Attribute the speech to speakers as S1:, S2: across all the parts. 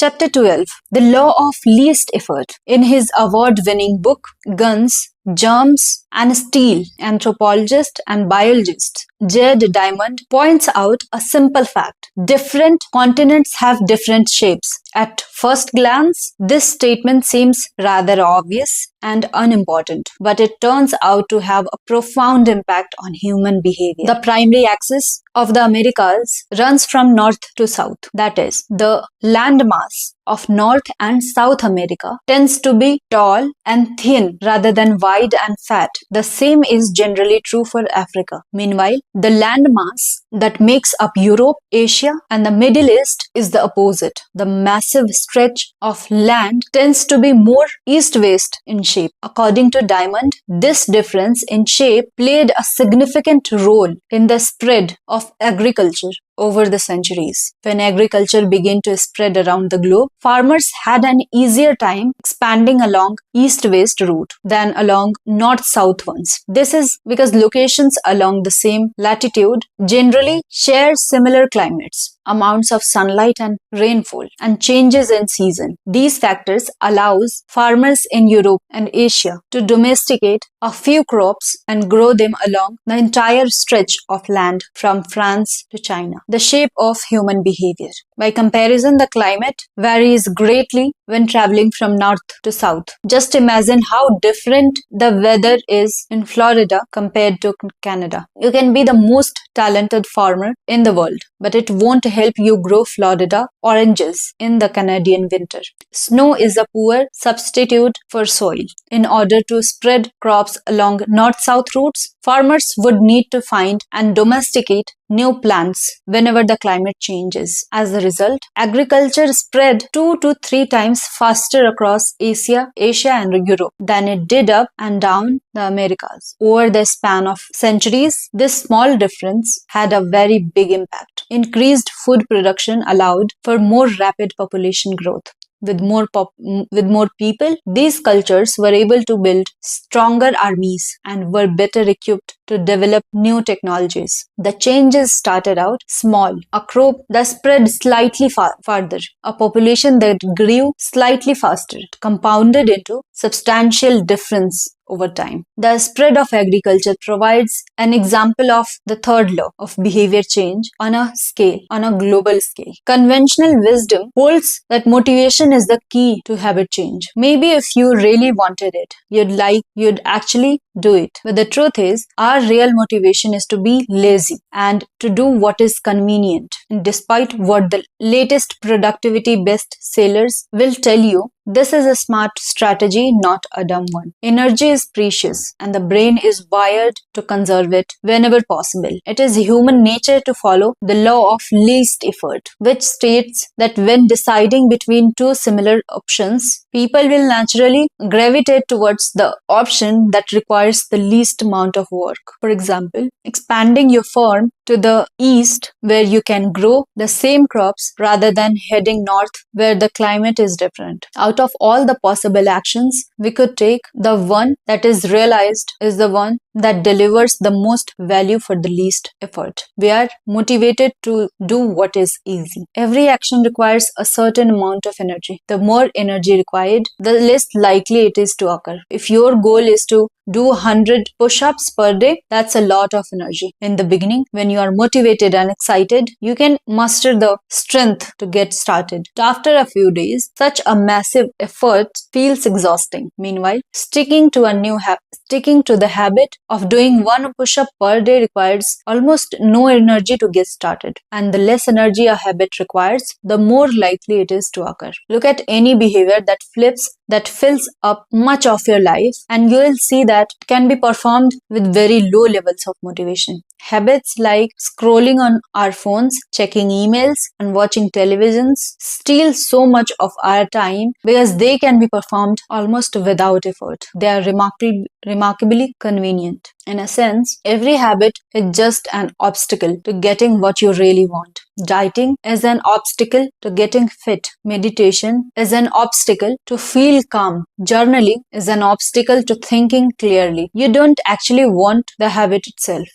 S1: Chapter 12. The Law of Least Effort. In his award-winning book, Guns, Germs and Steel, anthropologist and biologist Jaye Diamond points out a simple fact. Different continents have different shapes. At first glance, this statement seems rather obvious and unimportant, but it turns out to have a profound impact on human behavior. The primary axis of the Americas runs from north to south. That is, the landmass of North and South America tends to be tall and thin rather than wide and fat. The same is generally true for Africa. Meanwhile, the landmass that makes up Europe, Asia, and the Middle East is the opposite. The massive stretch of land tends to be more east-west in shape. According to Diamond, this difference in shape played a significant role in the spread of agriculture over the centuries. When agriculture began to spread around the globe, farmers had an easier time expanding along east-west route than along north-south ones. This is because locations along the same latitude generally share similar climates, amounts of sunlight and rainfall, and changes in season. These factors allows farmers in Europe and Asia to domesticate a few crops and grow them along the entire stretch of land from France to China. The shape of human behavior. By comparison, the climate varies greatly when traveling from north to south. Just imagine how different the weather is in Florida compared to Canada. You can be the most talented farmer in the world, but it won't help you grow Florida oranges in the Canadian winter. Snow is a poor substitute for soil. In order to spread crops along north-south routes, farmers would need to find and domesticate new plants whenever the climate changes. As a result, agriculture spread 2 to 3 times faster across Asia and Europe than it did up and down the Americas. Over the span of centuries, this small difference had a very big impact. Increased food production allowed for more rapid population growth. With more people, these cultures were able to build stronger armies and were better equipped to develop new technologies. The changes started out small, a crop that spread slightly farther, a population that grew slightly faster, compounded into substantial difference over time. The spread of agriculture provides an example of the third law of behavior change on a global scale. Conventional wisdom holds that motivation is the key to habit change. Maybe if you really wanted it, you'd actually do it. But the truth is, our real motivation is to be lazy and to do what is convenient. And despite what the latest productivity bestsellers will tell you, this is a smart strategy, not a dumb one. Energy is precious and the brain is wired to conserve it whenever possible. It is human nature to follow the law of least effort, which states that when deciding between two similar options, people will naturally gravitate towards the option that requires the least amount of work. For example, expanding your farm to the east where you can grow the same crops rather than heading north where the climate is different. Out of all the possible actions we could take, the one that is realized is the one that delivers the most value for the least effort. We are motivated to do what is easy. Every action requires a certain amount of energy. The more energy required, the less likely it is to occur. If your goal is to do 100 push-ups per day, that's a lot of energy. In the beginning, when you are motivated and excited, you can muster the strength to get started. After a few days, such a massive effort feels exhausting. Meanwhile, sticking to the habit of doing 1 push-up per day requires almost no energy to get started. And the less energy a habit requires, the more likely it is to occur. Look at any behavior that fills up much of your life, and you will see that it can be performed with very low levels of motivation. Habits like scrolling on our phones, checking emails, and watching televisions steal so much of our time because they can be performed almost without effort. They are remarkably convenient. In a sense, every habit is just an obstacle to getting what you really want. Dieting is an obstacle to getting fit. Meditation is an obstacle to feel calm. Journaling is an obstacle to thinking clearly. You don't actually want the habit itself.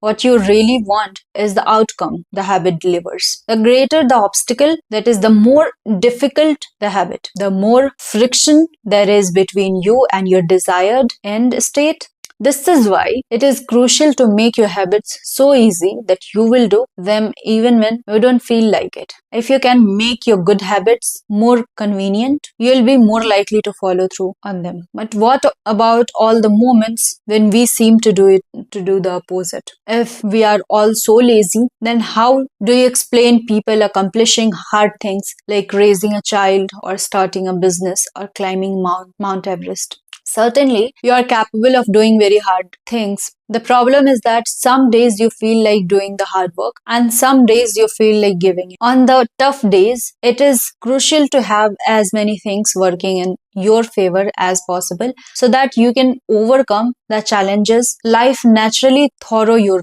S1: What you really want is the outcome the habit delivers. The greater the obstacle, that is, the more difficult the habit, the more friction there is between you and your desired end state. This is why it is crucial to make your habits so easy that you will do them even when you don't feel like it. If you can make your good habits more convenient, you'll be more likely to follow through on them. But what about all the moments when we seem to do the opposite? If we are all so lazy, then how do you explain people accomplishing hard things like raising a child or starting a business or climbing Mount Everest? Certainly, you are capable of doing very hard things. The problem is that some days you feel like doing the hard work and some days you feel like giving it. On the tough days, it is crucial to have as many things working in your favor as possible so that you can overcome the challenges life naturally throws your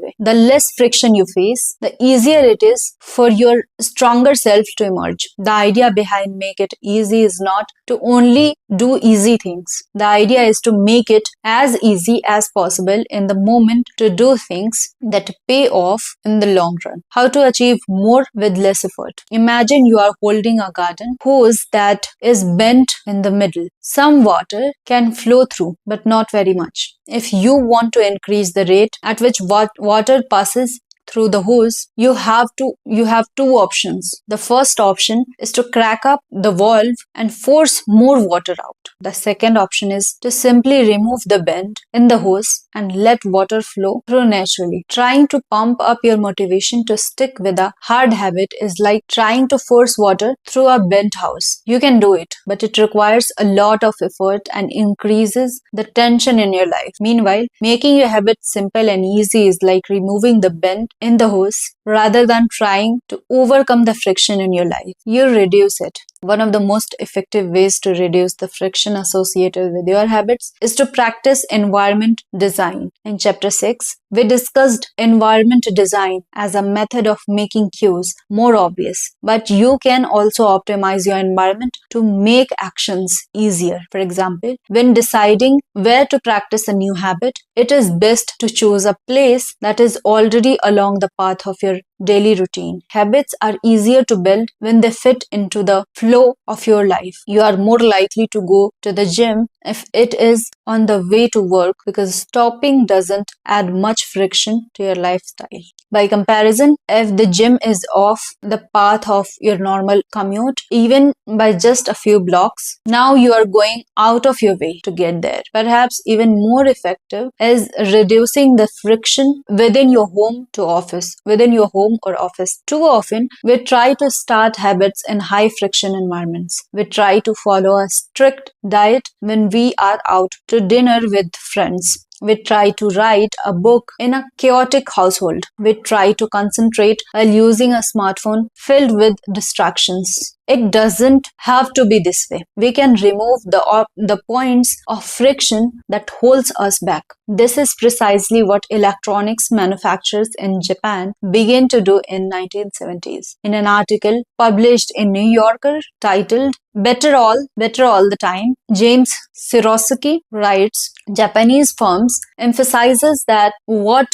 S1: way. The less friction you face, the easier it is for your stronger self to emerge. The idea behind make it easy is not to only do easy things. The idea is to make it as easy as possible in the moment to do things that pay off in the long run. How to achieve more with less effort? Imagine you are holding a garden hose that is bent in the middle. Some water can flow through, but not very much. If you want to increase the rate at which water passes through the hose, you have two options. The first option is to crack up the valve and force more water out. The second option is to simply remove the bend in the hose and let water flow through naturally. Trying to pump up your motivation to stick with a hard habit is like trying to force water through a bent house. You can do it, but it requires a lot of effort and increases the tension in your life. Meanwhile, making your habit simple and easy is like removing the bend in the hose rather than trying to overcome the friction in your life. You reduce it. One of the most effective ways to reduce the friction associated with your habits is to practice environment design. In chapter 6, we discussed environment design as a method of making cues more obvious, but you can also optimize your environment to make actions easier. For example, when deciding where to practice a new habit, it is best to choose a place that is already along the path of your daily routine. Habits are easier to build when they fit into the flow of your life. You are more likely to go to the gym if it is on the way to work because stopping doesn't add much friction to your lifestyle. By comparison, if the gym is off the path of your normal commute, even by just a few blocks, now you are going out of your way to get there. Perhaps even more effective is reducing the friction within your home or office. Too often, we try to start habits in high friction environments. We try to follow a strict diet when we are out to dinner with friends. We try to write a book in a chaotic household. We try to concentrate while using a smartphone filled with distractions. It doesn't have to be this way. We can remove the points of friction that holds us back. This is precisely what electronics manufacturers in Japan began to do in 1970s. In an article published in New Yorker titled Better All the Time, James Sirosaki writes, Japanese firms emphasizes that what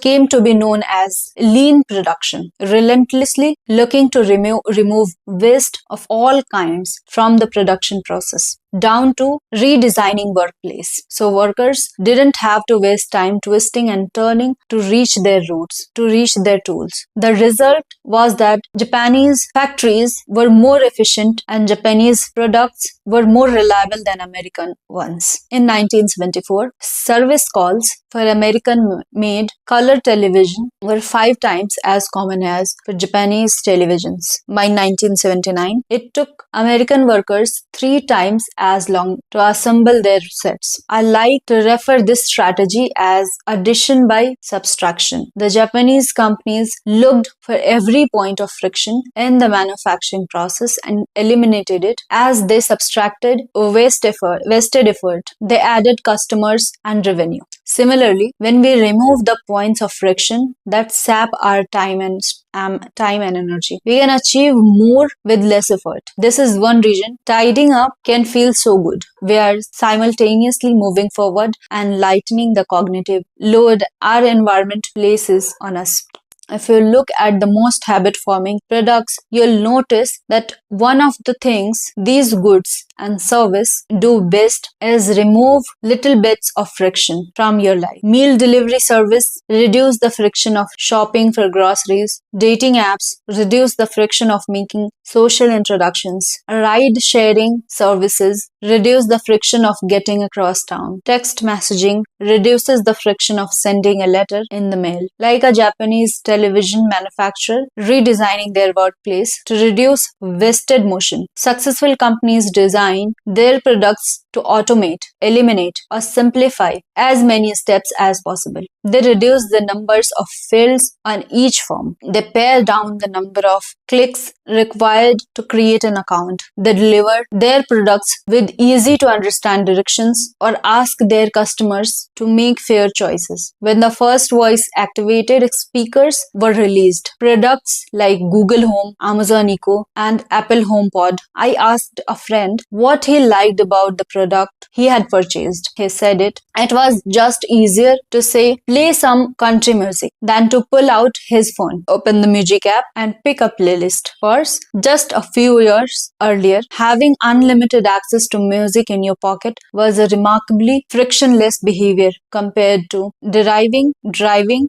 S1: came to be known as lean production, relentlessly looking to remove waste of all kinds from the production process, down to redesigning workplace. So workers didn't have to waste time twisting and turning to reach their roots, to reach their tools. The result was that Japanese factories were more efficient and Japanese products were more reliable than American ones. In 1974, service calls for American-made color television were 5 times as common as for Japanese televisions. By 1979, it took American workers 3 times as long to assemble their sets. I like to refer this strategy as addition by subtraction. The Japanese companies looked for every point of friction in the manufacturing process and eliminated it. As they subtracted wasted effort, they added customers and revenue. Similarly, when we remove the points of friction that sap our time and energy, we can achieve more with less effort. This is one reason tidying up can feel so good. We are simultaneously moving forward and lightening the cognitive load our environment places on us. If you look at the most habit-forming products, you'll notice that one of the things these goods and service do best is remove little bits of friction from your life. Meal delivery service reduce the friction of shopping for groceries. Dating apps reduce the friction of making social introductions. Ride-sharing services reduce the friction of getting across town. Text messaging reduces the friction of sending a letter in the mail. Like a Japanese television manufacturer redesigning their workplace to reduce wasted motion. Successful companies design their products to automate, eliminate, or simplify as many steps as possible. They reduce the numbers of fields on each form. They pare down the number of clicks required to create an account. They deliver their products with easy to understand directions or ask their customers to make fair choices. When the first voice activated speakers were released, products like Google Home, Amazon Echo, and Apple HomePod, I asked a friend what he liked about the product he had purchased. He said it was just easier to say play some country music than to pull out his phone, open the music app, and pick a playlist. First, just a few years earlier, having unlimited access to music in your pocket was a remarkably frictionless behavior compared to driving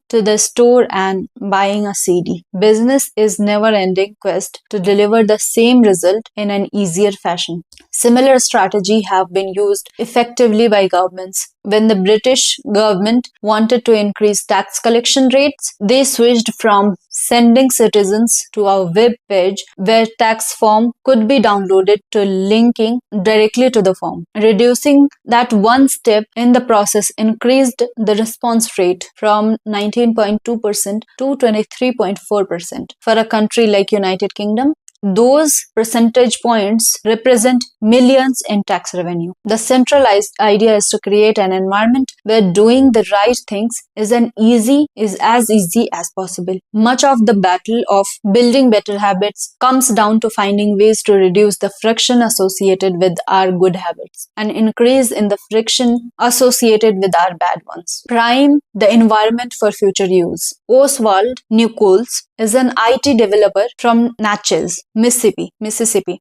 S1: to the store and buying a CD. Business is never-ending quest to deliver the same result in an easier fashion. Similar strategy have been used effectively by governments. When the British government wanted to increase tax collection rates, they switched from sending citizens to a web page where tax form could be downloaded to linking directly to the form. Reducing that one step in the process increased the response rate from 19.2% to 23.4%. For a country like United Kingdom, those percentage points represent millions in tax revenue. The centralized idea is to create an environment where doing the right things is as easy as possible. Much of the battle of building better habits comes down to finding ways to reduce the friction associated with our good habits and increase in the friction associated with our bad ones. Prime the environment for future use. Oswald Nichols is an IT developer from Natchez, Mississippi.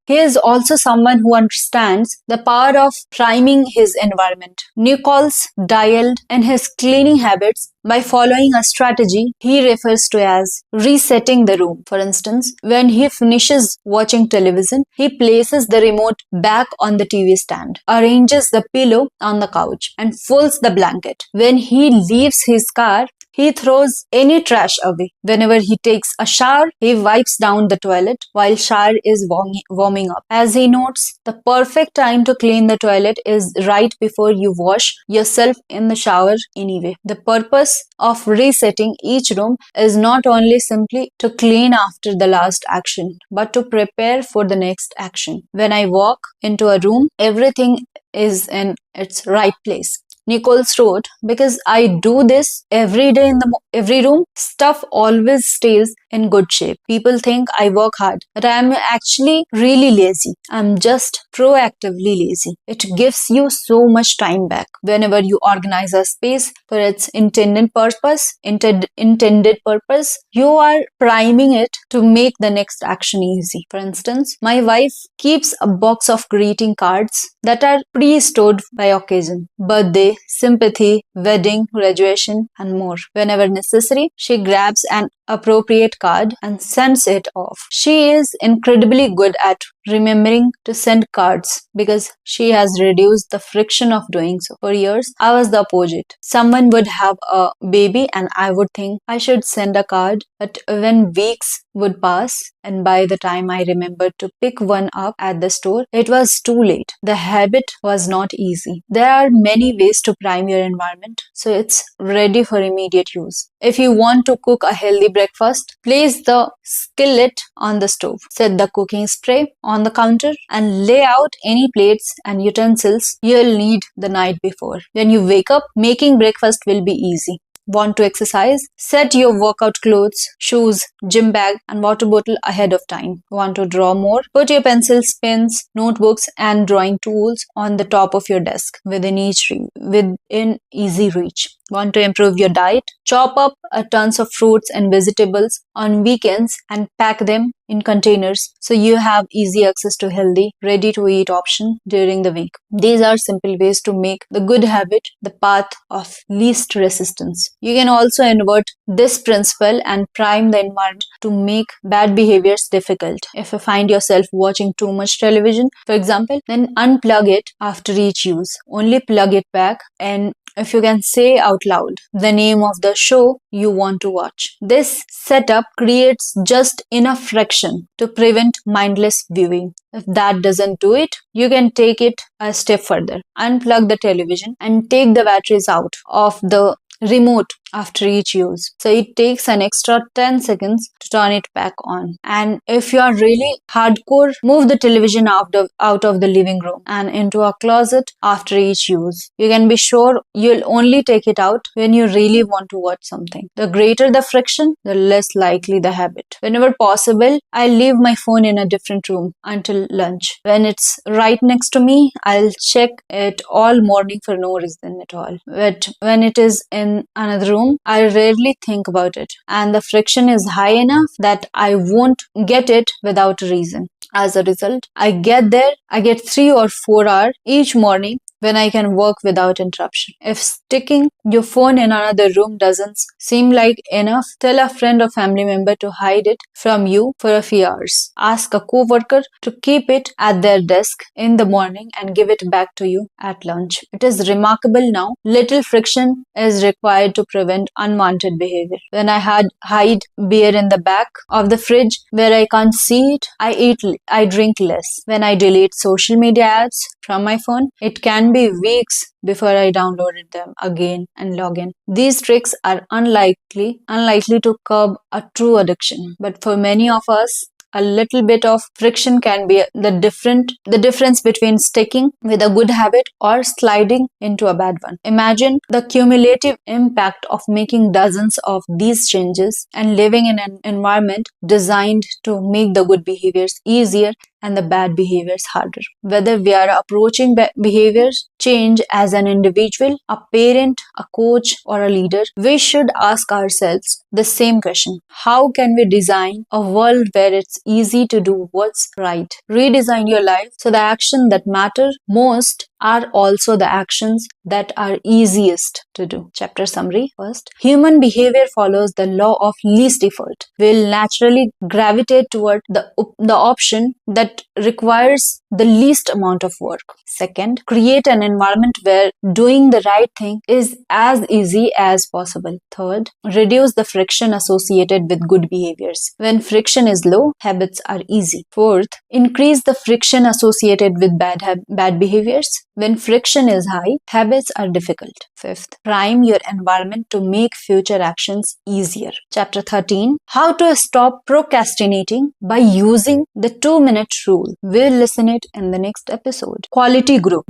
S1: He is also someone who understands the power of priming his environment. Nichols dialed in his cleaning habits by following a strategy he refers to as resetting the room. For instance, when he finishes watching television, he places the remote back on the TV stand, arranges the pillow on the couch, and folds the blanket. When he leaves his car, he throws any trash away. Whenever he takes a shower, he wipes down the toilet while shower is warming up. As he notes, the perfect time to clean the toilet is right before you wash yourself in the shower anyway. The purpose of resetting each room is not only simply to clean after the last action, but to prepare for the next action. When I walk into a room, everything is in its right place. Nichols wrote, because I do this every day in every room, stuff always stays in good shape. People think I work hard, but I am actually really lazy. I'm just proactively lazy. It gives you so much time back. Whenever you organize a space for its intended purpose, you are priming it to make the next action easy. For instance, my wife keeps a box of greeting cards that are pre-stored by occasion. Birthday, sympathy, wedding, graduation, and more. Whenever necessary, she grabs an appropriate card and sends it off. She is incredibly good at remembering to send cards because she has reduced the friction of doing so. For years, I was the opposite. Someone would have a baby and I would think I should send a card, but when weeks would pass and by the time I remembered to pick one up at the store, it was too late. The habit was not easy. There are many ways to prime your environment so it's ready for immediate use. If you want to cook a healthy breakfast, place the skillet on the stove, set the cooking spray on the counter, and lay out any plates and utensils you'll need the night before. When you wake up, making breakfast will be easy. Want to exercise? Set your workout clothes, shoes, gym bag, and water bottle ahead of time. Want to draw more? Put your pencils, pens, notebooks, and drawing tools on the top of your desk within easy reach. Want to improve your diet? Chop up tons of fruits and vegetables on weekends and pack them in containers so you have easy access to healthy, ready-to-eat option during the week. These are simple ways to make the good habit the path of least resistance. You can also invert this principle and prime the environment to make bad behaviors difficult. If you find yourself watching too much television, for example, then unplug it after each use. Only plug it back, and if you can say out loud the name of the show you want to watch. This setup creates just enough friction to prevent mindless viewing. If that doesn't do it, you can take it a step further. Unplug the television and take the batteries out of the remote after each use. So it takes an extra 10 seconds to turn it back on. And if you are really hardcore, move the television out of the living room and into a closet after each use. You can be sure you'll only take it out when you really want to watch something. The greater the friction, the less likely the habit. Whenever possible, I leave my phone in a different room until lunch. When it's right next to me, I'll check it all morning for no reason at all. But when it is in another room, I rarely think about it, and the friction is high enough that I won't get it without a reason. As a result, I get 3 or 4 hours each morning when I can work without interruption. If sticking your phone in another room doesn't seem like enough, tell a friend or family member to hide it from you for a few hours. Ask a co-worker to keep it at their desk in the morning and give it back to you at lunch. It is remarkable now. Little friction is required to prevent unwanted behavior. When I hide beer in the back of the fridge where I can't see it, I drink less. When I delete social media ads from my phone, it can be weeks before I downloaded them again and log in. These tricks are unlikely to curb a true addiction, but for many of us, a little bit of friction can be the difference between sticking with a good habit or sliding into a bad one. Imagine the cumulative impact of making dozens of these changes and living in an environment designed to make the good behaviors easier and the bad behaviors harder. Whether we are approaching behaviors change as an individual, a parent, a coach, or a leader, we should ask ourselves the same question. How can we design a world where it's easy to do what's right? Redesign your life so the actions that matter most are also the actions that are easiest to do. Chapter summary first. Human behavior follows the law of least effort. We'll naturally gravitate toward the option that requires the least amount of work. Second, create an environment where doing the right thing is as easy as possible. Third, reduce the friction associated with good behaviors. When friction is low, habits are easy. Fourth, increase the friction associated with bad behaviors. When friction is high, habits are difficult. Fifth, prime your environment to make future actions easier. Chapter 13, how to stop procrastinating by using the 2-minute rule. We'll listen it in the next episode. Quality group.